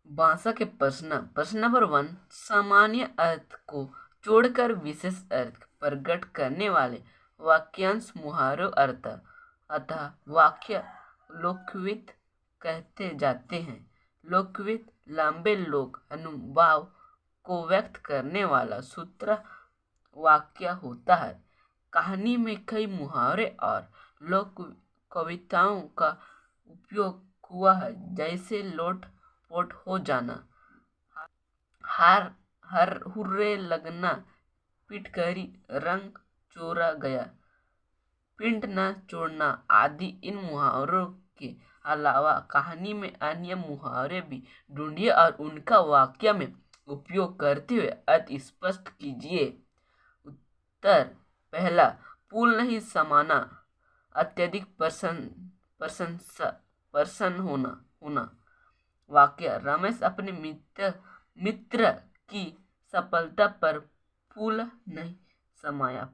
भाषा के प्रश्न नंबर 1, सामान्य अर्थ को छोड़कर विशेष अर्थ प्रकट करने वाले वाक्यांश मुहावरों अर्थ अतः वाक्य लोकवित कहते जाते हैं। लोकवित लंबे लोक अनुभाव को व्यक्त करने वाला सूत्र वाक्य होता है। कहानी में कई मुहावरे और लोक कविताओं का उपयोग हुआ है, जैसे लोट पोट हो जाना, हार हर हुर्रे लगना, पिटकरी रंग चोरा गया, पिंड न छोड़ना आदि। इन मुहावरों के अलावा कहानी में अन्य मुहावरे भी ढूंढिए और उनका वाक्य में उपयोग करते हुए अर्थ स्पष्ट कीजिए। उत्तर पहला, पुल नहीं समाना, अत्यधिक प्रशंसा प्रसन्न होना। वाक्य, रमेश अपने मित्र की सफलता पर फूला नहीं समाया।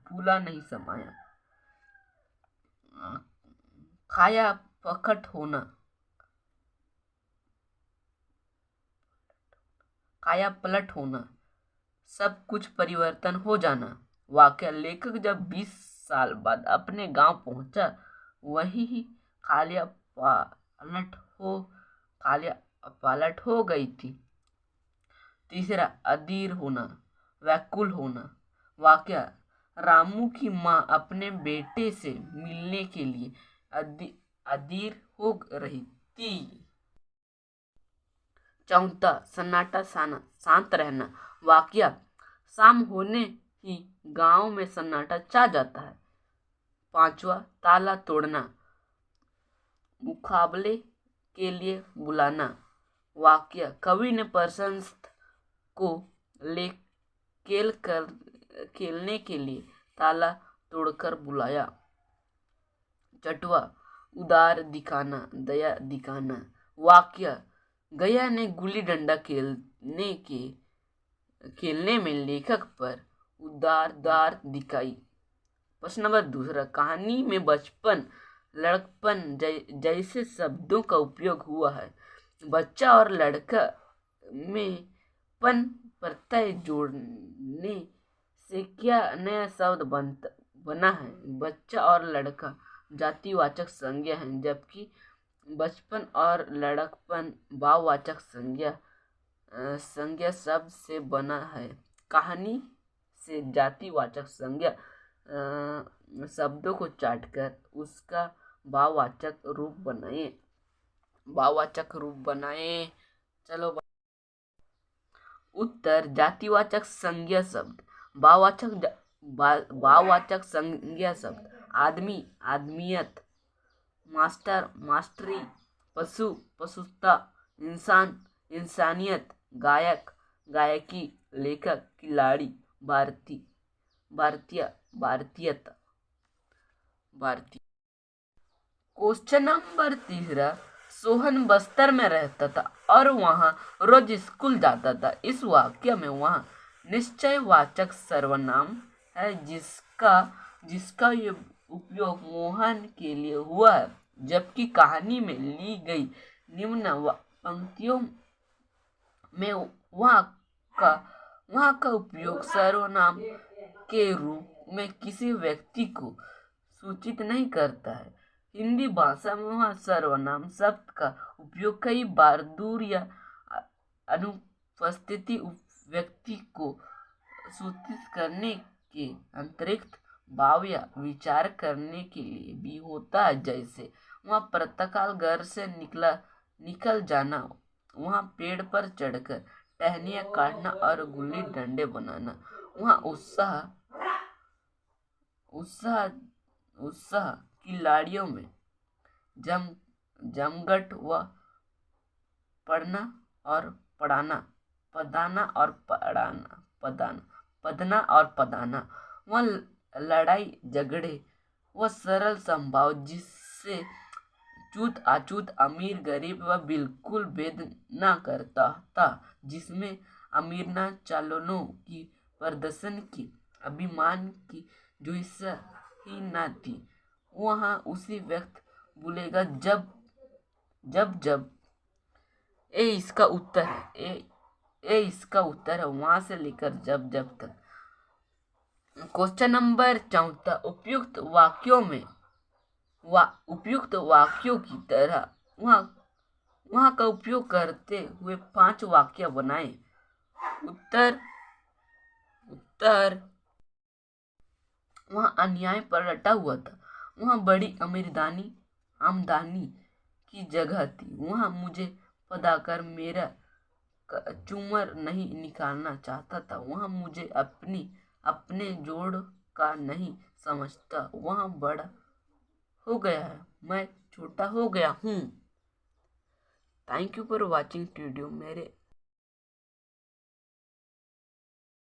खाया पकट होना, काया पलट होना, सब कुछ परिवर्तन हो जाना। वाक्य, लेखक जब 20 साल बाद अपने गांव पहुंचा, वही खालिया पालट हो गई थी। तीसरा, अधीर होना, व्याकुल होना। वाक्य, रामू की माँ अपने बेटे से मिलने के लिए अधीर हो रही थी। चौथा, सन्नाटा शांत रहना। वाक्य, शाम होने ही गांव में सन्नाटा छा जाता है। पांचवा, ताला तोड़ना, मुकाबले के लिए बुलाना। वाक्य, कवि ने प्रशंसक को खेलने के लिए ताला तोड़कर बुलाया। छठवा, उदार दिखाना, दया दिखाना। वाक्य, गया ने गुल्ली डंडा खेलने में लेखक पर उदारदार दिखाई। प्रश्न नंबर दूसरा, कहानी में बचपन लड़कपन जैसे शब्दों का उपयोग हुआ है। बच्चा और लड़का में पन प्रत्यय जोड़ने से क्या नया शब्द बना है। बच्चा और लड़का जातिवाचक संज्ञा है, जबकि बचपन और लड़कपन भाववाचक संज्ञा शब्द से बना है। कहानी से जातिवाचक संज्ञा शब्दों को चाटकर उसका भाववाचक रूप बनाए। चलो, उत्तर, जातिवाचक संज्ञा शब्द, भाववाचक संज्ञा शब्द, आदमी आदमियत, मास्टर मास्टरी, पशु पशुता, इंसान इंसानियत, गायक गायकी, लेखक खिलाड़ी, भारतीयता। क्वेश्चन नंबर तीसरा, सोहन बस्तर में रहता था और वहां रोज स्कूल जाता था। इस वाक्य में वहां निश्चयवाचक सर्वनाम है जिसका ये उपयोग मोहन के लिए हुआ है, जबकि कहानी में ली गई निम्न पंक्तियों में वहां का उपयोग सर्वनाम के रूप में किसी व्यक्ति को सूचित नहीं करता है। हिंदी भाषा में वहां सर्वनाम शब्द का उपयोग कई बार दूर या अनुपस्थिति व्यक्ति को सूचित करने के अतिरिक्त भाव या विचार करने के लिए भी होता है। जैसे वहां प्रातःकाल घर से निकल जाना, वहां पेड़ पर चढ़कर टहनियाँ काटना और गुल्ली डंडे बनाना। वहां उत्साह खिलाड़ियों में जमघट व पढ़ना और पढ़ाना, पढ़ना और पढ़ाना। वह लड़ाई झगड़े व सरल संभाव जिससे छूत अछूत, अमीर गरीब व बिल्कुल भेद न करता था, जिसमें अमीरना चालोनों की प्रदर्शन की अभिमान की जो हिस्सा ही न थी। वहाँ उसी व्यक्त बोलेगा जब ए इसका उत्तर है। ए इसका उत्तर है, वहां से लेकर जब जब तक। क्वेश्चन नंबर 14, उपयुक्त वाक्यों की तरह वहाँ वहाँ का उपयोग करते हुए 5 वाक्य बनाए। उत्तर उत्तर वहाँ अन्याय पर रटा हुआ था। वहाँ बड़ी आमदनी की जगह थी। वहाँ मुझे पदाकर मेरा चूमर नहीं निकालना चाहता था। वहाँ मुझे अपने जोड़ का नहीं समझता। वहाँ बड़ा हो गया है, मैं छोटा हो गया हूँ। Thank you for watching video. मेरे